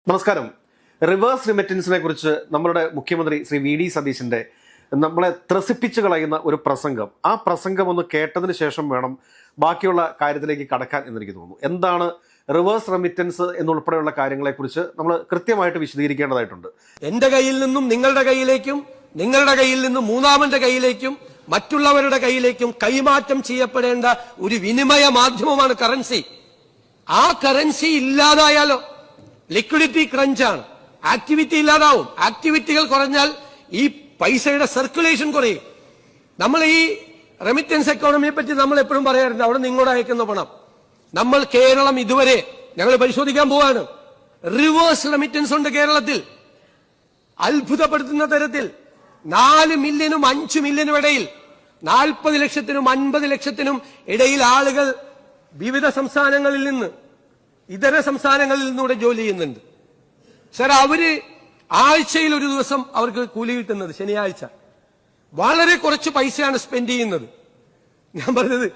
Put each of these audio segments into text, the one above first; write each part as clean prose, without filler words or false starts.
നമസ്കാരം. റിവേഴ്സ് റിമിറ്റൻസിനെ കുറിച്ച് നമ്മളുടെ മുഖ്യമന്ത്രി ശ്രീ വി ഡി സതീശന്റെ നമ്മളെ ത്രസിപ്പിച്ചു കളയുന്ന ഒരു പ്രസംഗം, ആ പ്രസംഗം ഒന്ന് കേട്ടതിന് ശേഷം വേണം ബാക്കിയുള്ള കാര്യത്തിലേക്ക് കടക്കാൻ എന്നെനിക്ക് തോന്നുന്നു. എന്താണ് റിവേഴ്സ് റെമിറ്റൻസ് എന്നുൾപ്പെടെയുള്ള കാര്യങ്ങളെക്കുറിച്ച് നമ്മൾ കൃത്യമായിട്ട് വിശദീകരിക്കേണ്ടതായിട്ടുണ്ട്. എന്റെ കയ്യിൽ നിന്നും നിങ്ങളുടെ കയ്യിലേക്കും, നിങ്ങളുടെ കയ്യിൽ നിന്നും മൂന്നാമന്റെ കയ്യിലേക്കും, മറ്റുള്ളവരുടെ കയ്യിലേക്കും കൈമാറ്റം ചെയ്യപ്പെടേണ്ട ഒരു വിനിമയ മാധ്യമമാണ് കറൻസി. ആ കറൻസി ഇല്ലാതായാലോ ലിക്വിഡിറ്റി ക്രഞ്ചാണ്. ആക്ടിവിറ്റി ഇല്ലാതാവും. ആക്ടിവിറ്റികൾ കുറഞ്ഞാൽ ഈ പൈസയുടെ സർക്കുലേഷൻ കുറയും. നമ്മൾ ഈ റെമിറ്റൻസ് എക്കോണമിയെ പറ്റി നമ്മൾ എപ്പോഴും പറയാറുണ്ട്, അവിടെ നിന്ന് ഇങ്ങോട്ട് അയക്കുന്ന പണം. നമ്മൾ കേരളം ഇതുവരെ ഞങ്ങൾ പരിശോധിക്കാൻ പോവാണ്. റിവേഴ്സ് റെമിറ്റൻസ് ഉണ്ട് കേരളത്തിൽ. അത്ഭുതപ്പെടുത്തുന്ന തരത്തിൽ 4 മില്യനും 5 മില്യനും ഇടയിൽ, 40 ലക്ഷത്തിനും 50 ലക്ഷത്തിനും ഇടയിൽ ആളുകൾ വിവിധ സംസ്ഥാനങ്ങളിൽ നിന്ന്, ഇതര സംസ്ഥാനങ്ങളിൽ നിന്നൂടെ ജോലി ചെയ്യുന്നുണ്ട്. സർ, അവര് ആഴ്ചയിൽ ഒരു ദിവസം അവർക്ക് കൂലി കിട്ടുന്നത് ശനിയാഴ്ച. വളരെ കുറച്ച് പൈസയാണ് സ്പെൻഡ് ചെയ്യുന്നത്. ഞാൻ പറഞ്ഞത്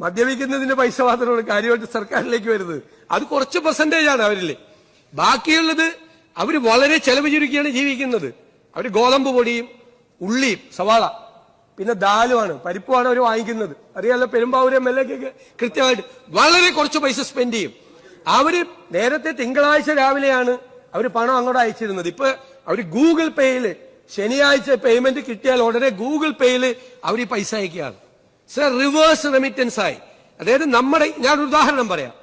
മദ്യപിക്കുന്നതിന്റെ പൈസ മാത്രമാണ് കാര്യമായിട്ട് സർക്കാരിലേക്ക് വരുന്നത്. അത് കുറച്ച് പെർസെന്റേജ് ആണ് അവരില്. ബാക്കിയുള്ളത് അവര് വളരെ ചെലവ് ചുരുക്കിയാണ് ജീവിക്കുന്നത്. അവര് ഗോതമ്പ് പൊടിയും ഉള്ളിയും സവാള പിന്നെ ദാലുമാണ്, പരിപ്പുമാണ് അവർ വാങ്ങിക്കുന്നത്. അറിയാലോ, പെരുമ്പാവൂർ MLA കൃത്യമായിട്ട് വളരെ കുറച്ച് പൈസ സ്പെൻഡ് ചെയ്യും. അവര് നേരത്തെ തിങ്കളാഴ്ച രാവിലെയാണ് അവര് പണം അങ്ങോട്ട് അയച്ചിരുന്നത്. ഇപ്പൊ അവര് ഗൂഗിൾ പേയില് ശനിയാഴ്ച പേയ്മെന്റ് കിട്ടിയാൽ ഉടനെ ഗൂഗിൾ പേയില് അവർ ഈ പൈസ അയക്കുകയാണ്. സർ, റിവേഴ്സ് റെമിറ്റൻസ് ആയി. അതായത് ഞാനൊരു ഉദാഹരണം പറയാം.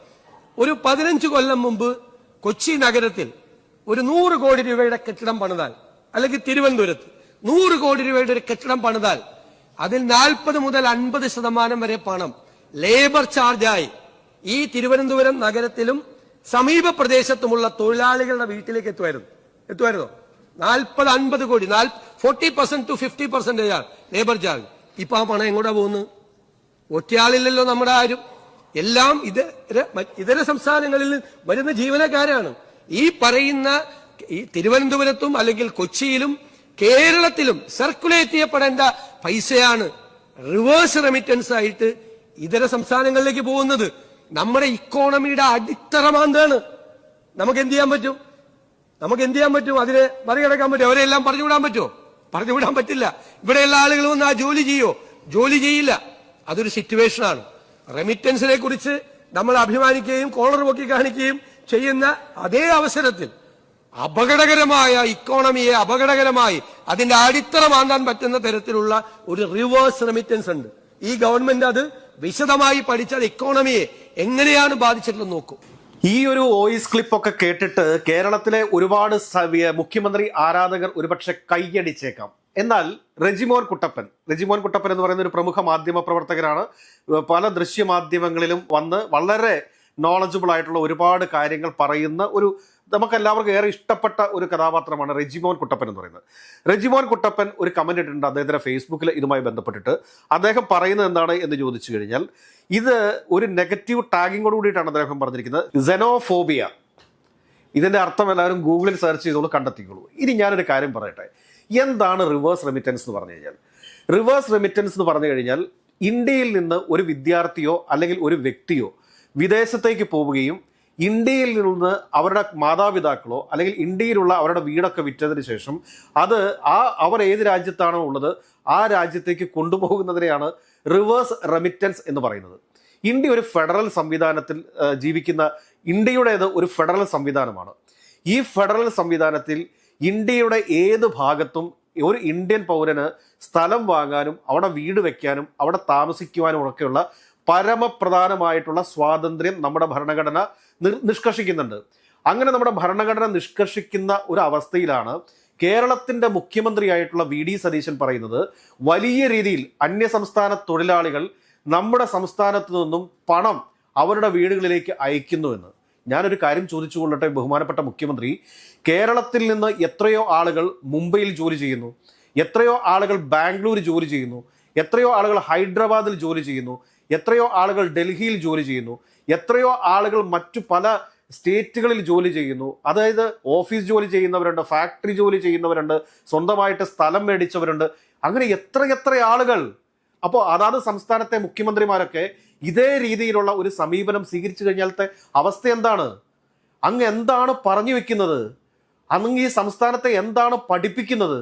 ഒരു 15 കൊല്ലം മുമ്പ് കൊച്ചി നഗരത്തിൽ ഒരു 100 കോടി രൂപയുടെ കെട്ടിടം പണിതാൽ, അല്ലെങ്കിൽ തിരുവനന്തപുരത്ത് 100 കോടി രൂപയുടെ ഒരു കെട്ടിടം പണിതാൽ അതിൽ 40 മുതൽ 50% വരെ പണം ലേബർ ചാർജായി ഈ തിരുവനന്തപുരം നഗരത്തിലും സമീപ പ്രദേശത്തുമുള്ള തൊഴിലാളികളുടെ വീട്ടിലേക്ക് എത്തുമായിരുന്നോ? 40-50 കോടി, 40% to 50% ലേബർ ചാർജ്. ഇപ്പൊ ആ പണം എങ്ങോട്ടാ പോകുന്നത്? ഒറ്റയാളില്ലല്ലോ നമ്മുടെ ആരും. എല്ലാം ഇതര സംസ്ഥാനങ്ങളിൽ വരുന്ന ജീവനക്കാരാണ്. ഈ പറയുന്ന ഈ തിരുവനന്തപുരത്തും അല്ലെങ്കിൽ കൊച്ചിയിലും കേരളത്തിലും സർക്കുലേറ്റ് ചെയ്യപ്പെടേണ്ട പൈസയാണ് റിവേഴ്സ് റെമിറ്റൻസ് ആയിട്ട് ഇതര സംസ്ഥാനങ്ങളിലേക്ക് പോകുന്നത്. നമ്മുടെ ഇക്കോണമിയുടെ അടിത്തറ മാന്താണ്. നമുക്ക് എന്ത് ചെയ്യാൻ പറ്റും? അതിനെ മറികടക്കാൻ പറ്റും? അവരെല്ലാം പറഞ്ഞുവിടാൻ പറ്റുമോ? പറഞ്ഞുവിടാൻ പറ്റില്ല. ഇവിടെയുള്ള ആളുകൾ വന്ന് ആ ജോലി ചെയ്യോ? ജോലി ചെയ്യില്ല. അതൊരു സിറ്റുവേഷനാണ്. റെമിറ്റൻസിനെ കുറിച്ച് നമ്മൾ അഭിമാനിക്കുകയും കോളർ പൊക്കി കാണിക്കുകയും ചെയ്യുന്ന അതേ അവസരത്തിൽ അപകടകരമായ ഇക്കോണമിയെ അപകടകരമായി അതിന്റെ അടിത്തറ മാന്താൻ പറ്റുന്ന തരത്തിലുള്ള ഒരു റിവേഴ്സ് റെമിറ്റൻസ് ഉണ്ട്. ഈ ഗവൺമെന്റ് അത് വിശദമായി പഠിച്ചാൽ ഇക്കോണമിയെ എങ്ങനെയാണ് ബാധിച്ചിട്ടുള്ളത് നോക്കൂ. ഈ ഒരു വോയിസ് ക്ലിപ്പൊക്കെ കേട്ടിട്ട് കേരളത്തിലെ ഒരുപാട് മുഖ്യമന്ത്രി ആരാധകർ ഒരുപക്ഷെ കൈയടിച്ചേക്കാം. എന്നാൽ റെജിമോൻ കുട്ടപ്പൻ എന്ന് പറയുന്ന ഒരു പ്രമുഖ മാധ്യമ പ്രവർത്തകരാണ്. പല ദൃശ്യമാധ്യമങ്ങളിലും വന്ന് വളരെ നോളജബിൾ ആയിട്ടുള്ള ഒരുപാട് കാര്യങ്ങൾ പറയുന്ന ഒരു, നമുക്കെല്ലാവർക്കും ഏറെ ഇഷ്ടപ്പെട്ട ഒരു കഥാപാത്രമാണ് റെജിമോൻ കുട്ടപ്പൻ എന്ന് പറയുന്നത്. റെജിമോൻ കുട്ടപ്പൻ ഒരു കമന്റ് ഇട്ടിട്ടുണ്ട് അദ്ദേഹത്തിന്റെ ഫേസ്ബുക്കിൽ ഇതുമായി ബന്ധപ്പെട്ടിട്ട്. അദ്ദേഹം പറയുന്നത് എന്താണ് എന്ന് ചോദിച്ചു കഴിഞ്ഞാൽ, ഇത് ഒരു നെഗറ്റീവ് ടാഗിങ്ങോട് കൂടിയിട്ടാണ് അദ്ദേഹം പറഞ്ഞിരിക്കുന്നത്. സെനോഫോബിയ. ഇതിന്റെ അർത്ഥം എല്ലാവരും ഗൂഗിളിൽ സെർച്ച് ചെയ്തോളൂ, കണ്ടെത്തിക്കോളൂ. ഇനി ഞാനൊരു കാര്യം പറയട്ടെ. എന്താണ് റിവേഴ്സ് റെമിറ്റൻസ് എന്ന് പറഞ്ഞു കഴിഞ്ഞാൽ? റിവേഴ്സ് റെമിറ്റൻസ് എന്ന് പറഞ്ഞു കഴിഞ്ഞാൽ ഇന്ത്യയിൽ നിന്ന് ഒരു വിദ്യാർത്ഥിയോ അല്ലെങ്കിൽ ഒരു വ്യക്തിയോ വിദേശത്തേക്ക് പോവുകയും ഇന്ത്യയിൽ നിന്ന് അവരുടെ മാതാപിതാക്കളോ അല്ലെങ്കിൽ ഇന്ത്യയിലുള്ള അവരുടെ വീടൊക്കെ വിറ്റതിന് ശേഷം അത് അവർ ഏത് രാജ്യത്താണോ ഉള്ളത് ആ രാജ്യത്തേക്ക് കൊണ്ടുപോകുന്നതിനെയാണ് റിവേഴ്സ് റെമിറ്റൻസ് എന്ന് പറയുന്നത്. ഇന്ത്യ ഒരു ഫെഡറൽ സംവിധാനത്തിൽ ജീവിക്കുന്ന, ഇന്ത്യയുടേത് ഒരു ഫെഡറൽ സംവിധാനമാണ്. ഈ ഫെഡറൽ സംവിധാനത്തിൽ ഇന്ത്യയുടെ ഏത് ഭാഗത്തും ഒരു ഇന്ത്യൻ പൗരന് സ്ഥലം വാങ്ങാനും അവിടെ വീട് വെക്കാനും അവിടെ താമസിക്കുവാനും ഒക്കെയുള്ള പരമപ്രധാനമായിട്ടുള്ള സ്വാതന്ത്ര്യം നമ്മുടെ ഭരണഘടന നിഷ്കർഷിക്കുന്നുണ്ട്. അങ്ങനെ നമ്മുടെ ഭരണഘടന നിഷ്കർഷിക്കുന്ന ഒരു അവസ്ഥയിലാണ് കേരളത്തിന്റെ മുഖ്യമന്ത്രിയായിട്ടുള്ള വി ഡി സതീശൻ പറയുന്നത് വലിയ രീതിയിൽ അന്യസംസ്ഥാന തൊഴിലാളികൾ നമ്മുടെ സംസ്ഥാനത്ത് നിന്നും പണം അവരുടെ വീടുകളിലേക്ക് അയക്കുന്നുവെന്ന്. ഞാനൊരു കാര്യം ചോദിച്ചു കൊള്ളട്ടെ, ബഹുമാനപ്പെട്ട മുഖ്യമന്ത്രി, കേരളത്തിൽ നിന്ന് എത്രയോ ആളുകൾ മുംബൈയിൽ ജോലി ചെയ്യുന്നു, എത്രയോ ആളുകൾ ബാംഗ്ലൂർ ജോലി ചെയ്യുന്നു, എത്രയോ ആളുകൾ ഹൈദരാബാദിൽ ജോലി ചെയ്യുന്നു, എത്രയോ ആളുകൾ ഡൽഹിയിൽ ജോലി ചെയ്യുന്നു, എത്രയോ ആളുകൾ മറ്റു പല സ്റ്റേറ്റുകളിൽ ജോലി ചെയ്യുന്നു. അതായത് ഓഫീസ് ജോലി ചെയ്യുന്നവരുണ്ട്, ഫാക്ടറി ജോലി ചെയ്യുന്നവരുണ്ട്, സ്വന്തമായിട്ട് സ്ഥലം മേടിച്ചവരുണ്ട്. അങ്ങനെ എത്ര ആളുകൾ. അപ്പോൾ അതാത് സംസ്ഥാനത്തെ മുഖ്യമന്ത്രിമാരൊക്കെ ഇതേ രീതിയിലുള്ള ഒരു സമീപനം സ്വീകരിച്ചു കഴിഞ്ഞാലത്തെ അവസ്ഥ എന്താണ്? അങ്ങ് എന്താണ് പറഞ്ഞു വെക്കുന്നത്? അങ്ങ് ഈ സംസ്ഥാനത്തെ എന്താണ് പഠിപ്പിക്കുന്നത്?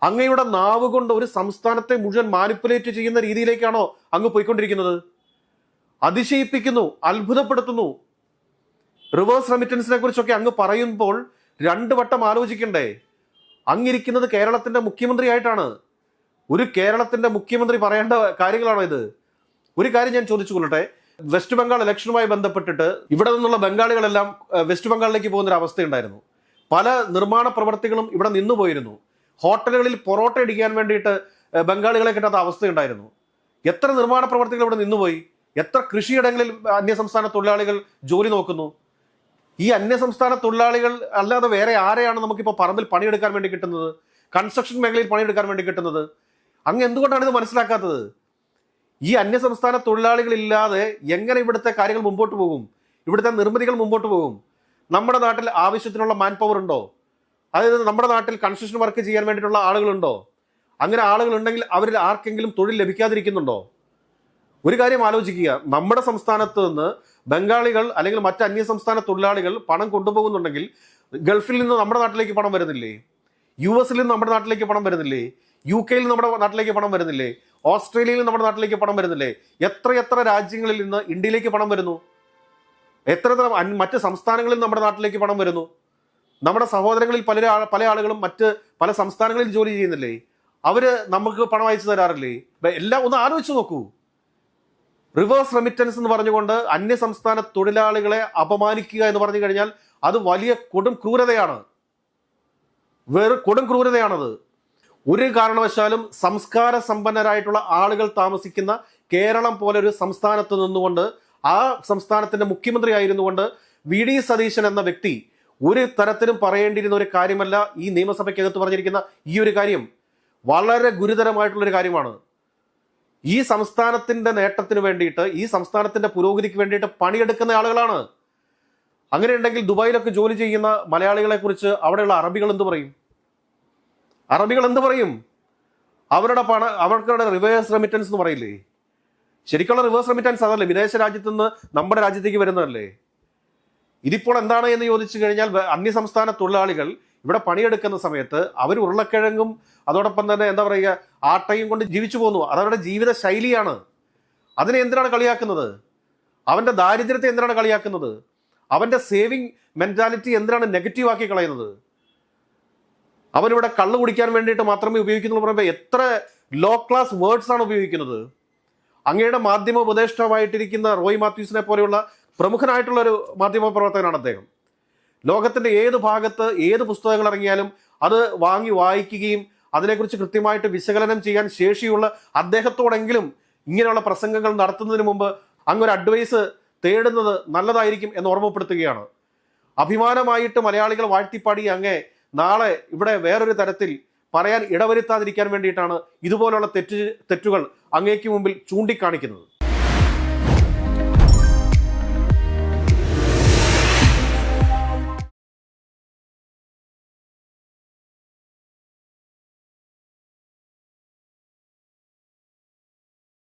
അങ്ങയുടെ നാവ് കൊണ്ട് ഒരു സംസ്ഥാനത്തെ മുഴുവൻ മാനിപ്പുലേറ്റ് ചെയ്യുന്ന രീതിയിലേക്കാണോ അങ്ങ് പോയിക്കൊണ്ടിരിക്കുന്നത്? അതിശയിപ്പിക്കുന്നു, അത്ഭുതപ്പെടുത്തുന്നു. റിവേഴ്സ് റെമിറ്റൻസിനെ കുറിച്ചൊക്കെ അങ്ങ് പറയുമ്പോൾ 2 വട്ടം ആലോചിക്കണ്ടേ? അങ്ങിരിക്കുന്നത് കേരളത്തിന്റെ മുഖ്യമന്ത്രി ആയിട്ടാണ്. ഒരു കേരളത്തിന്റെ മുഖ്യമന്ത്രി പറയേണ്ട കാര്യങ്ങളാണോ ഇത്? ഒരു കാര്യം ഞാൻ ചോദിച്ചു കൊള്ളട്ടെ. വെസ്റ്റ് ബംഗാൾ ഇലക്ഷനുമായി ബന്ധപ്പെട്ടിട്ട് ഇവിടെ നിന്നുള്ള ബംഗാളികളെല്ലാം വെസ്റ്റ് ബംഗാളിലേക്ക് പോകുന്ന ഒരു അവസ്ഥയുണ്ടായിരുന്നു. പല നിർമ്മാണ പ്രവർത്തികളും ഇവിടെ നിന്നുപോയിരുന്നു. ഹോട്ടലുകളിൽ പൊറോട്ട ഇടിക്കാൻ വേണ്ടിയിട്ട് ബംഗാളികളെ കിട്ടാത്ത അവസ്ഥയുണ്ടായിരുന്നു. എത്ര നിർമ്മാണ പ്രവർത്തികൾ ഇവിടെ നിന്നുപോയി? എത്ര കൃഷിയിടങ്ങളിൽ അന്യസംസ്ഥാന തൊഴിലാളികൾ ജോലി നോക്കുന്നു? ഈ അന്യസംസ്ഥാന തൊഴിലാളികൾ അല്ലാതെ വേറെ ആരെയാണ് നമുക്കിപ്പോൾ പറമ്പിൽ പണിയെടുക്കാൻ വേണ്ടി കിട്ടുന്നത്? കൺസ്ട്രക്ഷൻ മേഖലയിൽ പണിയെടുക്കാൻ വേണ്ടി കിട്ടുന്നത്? അങ്ങ് എന്തുകൊണ്ടാണ് ഇത് മനസ്സിലാക്കാത്തത്? ഈ അന്യസംസ്ഥാന തൊഴിലാളികളില്ലാതെ എങ്ങനെ ഇവിടുത്തെ കാര്യങ്ങൾ മുമ്പോട്ട് പോകും? ഇവിടുത്തെ നിർമ്മിതികൾ മുമ്പോട്ട് പോകും? നമ്മുടെ നാട്ടിൽ ആവശ്യത്തിനുള്ള മാൻ പവർ ഉണ്ടോ? അതായത് നമ്മുടെ നാട്ടിൽ കൺസ്ട്രക്ഷൻ വർക്ക് ചെയ്യാൻ വേണ്ടിയിട്ടുള്ള ആളുകളുണ്ടോ? അങ്ങനെ ആളുകൾ ഉണ്ടെങ്കിൽ അവരിൽ ആർക്കെങ്കിലും തൊഴിൽ ലഭിക്കാതിരിക്കുന്നുണ്ടോ? ഒരു കാര്യം ആലോചിക്കുക. നമ്മുടെ സംസ്ഥാനത്ത് നിന്ന് ബംഗാളികൾ അല്ലെങ്കിൽ മറ്റ് അന്യസംസ്ഥാന തൊഴിലാളികൾ പണം കൊണ്ടുപോകുന്നുണ്ടെങ്കിൽ ഗൾഫിൽ നിന്ന് നമ്മുടെ നാട്ടിലേക്ക് പണം വരുന്നില്ലേ? US-ൽ നിന്ന് നമ്മുടെ നാട്ടിലേക്ക് പണം വരുന്നില്ലേ? UK-ൽ നിന്ന് നമ്മുടെ നാട്ടിലേക്ക് പണം വരുന്നില്ലേ? ഓസ്ട്രേലിയയിൽ നിന്ന് നമ്മുടെ നാട്ടിലേക്ക് പണം വരുന്നില്ലേ? എത്ര രാജ്യങ്ങളിൽ നിന്ന് ഇന്ത്യയിലേക്ക് പണം വരുന്നു? എത്ര മറ്റ് സംസ്ഥാനങ്ങളിൽ നമ്മുടെ നാട്ടിലേക്ക് പണം വരുന്നു? നമ്മുടെ സഹോദരങ്ങളിൽ പല ആളുകളും മറ്റ് പല സംസ്ഥാനങ്ങളിൽ ജോലി ചെയ്യുന്നില്ലേ? അവര് നമുക്ക് പണം അയച്ചു തരാറില്ലേ? എല്ലാം ഒന്ന് ആലോചിച്ച് നോക്കൂ. റിവേഴ്സ് റെമിറ്റൻസ് എന്ന് പറഞ്ഞുകൊണ്ട് അന്യസംസ്ഥാന തൊഴിലാളികളെ അപമാനിക്കുക എന്ന് പറഞ്ഞു കഴിഞ്ഞാൽ അത് വലിയ കൊടും ക്രൂരതയാണ്. കൊടും ക്രൂരതയാണത്. ഒരു കാരണവശാലും സംസ്കാര സമ്പന്നരായിട്ടുള്ള ആളുകൾ താമസിക്കുന്ന കേരളം പോലെ ഒരു സംസ്ഥാനത്ത് നിന്നുകൊണ്ട് ആ സംസ്ഥാനത്തിന്റെ മുഖ്യമന്ത്രി ആയിരുന്നുകൊണ്ട് VD സതീശൻ എന്ന വ്യക്തി ഒരു തരത്തിലും പറയേണ്ടിയിരുന്ന ഒരു കാര്യമല്ല ഈ നിയമസഭയ്ക്കകത്ത് പറഞ്ഞിരിക്കുന്ന ഈ ഒരു കാര്യം. വളരെ ഗുരുതരമായിട്ടുള്ളൊരു കാര്യമാണ്. ഈ സംസ്ഥാനത്തിന്റെ നേട്ടത്തിന് വേണ്ടിയിട്ട്, ഈ സംസ്ഥാനത്തിന്റെ പുരോഗതിക്ക് വേണ്ടിയിട്ട് പണിയെടുക്കുന്ന ആളുകളാണ്. അങ്ങനെ ഉണ്ടെങ്കിൽ ദുബായിലൊക്കെ ജോലി ചെയ്യുന്ന മലയാളികളെ കുറിച്ച് അവിടെയുള്ള അറബികൾ എന്ത് പറയും? അവരുടെ റിവേഴ്സ് റെമിറ്റൻസ് എന്ന് പറയില്ലേ? ശരിക്കുള്ള റിവേഴ്സ് റെമിറ്റൻസ് അതല്ലേ? വിദേശ രാജ്യത്ത് നിന്ന് നമ്മുടെ രാജ്യത്തേക്ക് വരുന്നതല്ലേ? ഇതിപ്പോൾ എന്താണ് എന്ന് ചോദിച്ചു കഴിഞ്ഞാൽ അന്യസംസ്ഥാന തൊഴിലാളികൾ ഇവിടെ പണിയെടുക്കുന്ന സമയത്ത് അവർ ഉരുളക്കിഴങ്ങും അതോടൊപ്പം തന്നെ എന്താ പറയുക ആട്ടയും കൊണ്ട് ജീവിച്ചു പോന്നു. അതവരുടെ ജീവിത ശൈലിയാണ്. അതിനെ എന്തിനാണ് കളിയാക്കുന്നത്? അവന്റെ ദാരിദ്ര്യത്തെ എന്തിനാണ് കളിയാക്കുന്നത്? അവന്റെ സേവിങ് മെന്റാലിറ്റി എന്തിനാണ് നെഗറ്റീവ് ആക്കി കളയുന്നത്? അവനിവിടെ കള്ളു കുടിക്കാൻ വേണ്ടിയിട്ട് മാത്രമേ ഉപയോഗിക്കുന്നുള്ളൂ പറയുമ്പോൾ എത്ര ലോ ക്ലാസ് വേർഡ്സ് ആണ് ഉപയോഗിക്കുന്നത്. അങ്ങയുടെ മാധ്യമ ഉപദേഷ്ടാവായിട്ടിരിക്കുന്ന റോയ് മാത്യൂസിനെ പോലെയുള്ള പ്രമുഖനായിട്ടുള്ള ഒരു മാധ്യമ പ്രവർത്തകനാണ് അദ്ദേഹം. ലോകത്തിന്റെ ഏത് ഭാഗത്ത് ഏത് പുസ്തകങ്ങൾ ഇറങ്ങിയാലും അത് വാങ്ങി വായിക്കുകയും അതിനെക്കുറിച്ച് കൃത്യമായിട്ട് വിശകലനം ചെയ്യാൻ ശേഷിയുള്ള അദ്ദേഹത്തോടെങ്കിലും ഇങ്ങനെയുള്ള പ്രസംഗങ്ങൾ നടത്തുന്നതിന് മുമ്പ് അങ്ങൊരു അഡ്വൈസ് തേടുന്നത് നല്ലതായിരിക്കും എന്ന് ഓർമ്മപ്പെടുത്തുകയാണ്. അഭിമാനമായിട്ട് മലയാളികൾ വാഴ്ത്തിപ്പാടി അങ്ങേ നാളെ ഇവിടെ വേറൊരു തരത്തിൽ പറയാൻ ഇടവരുത്താതിരിക്കാൻ വേണ്ടിയിട്ടാണ് ഇതുപോലുള്ള തെറ്റുകൾ അങ്ങേക്ക് മുമ്പിൽ ചൂണ്ടിക്കാണിക്കുന്നത്.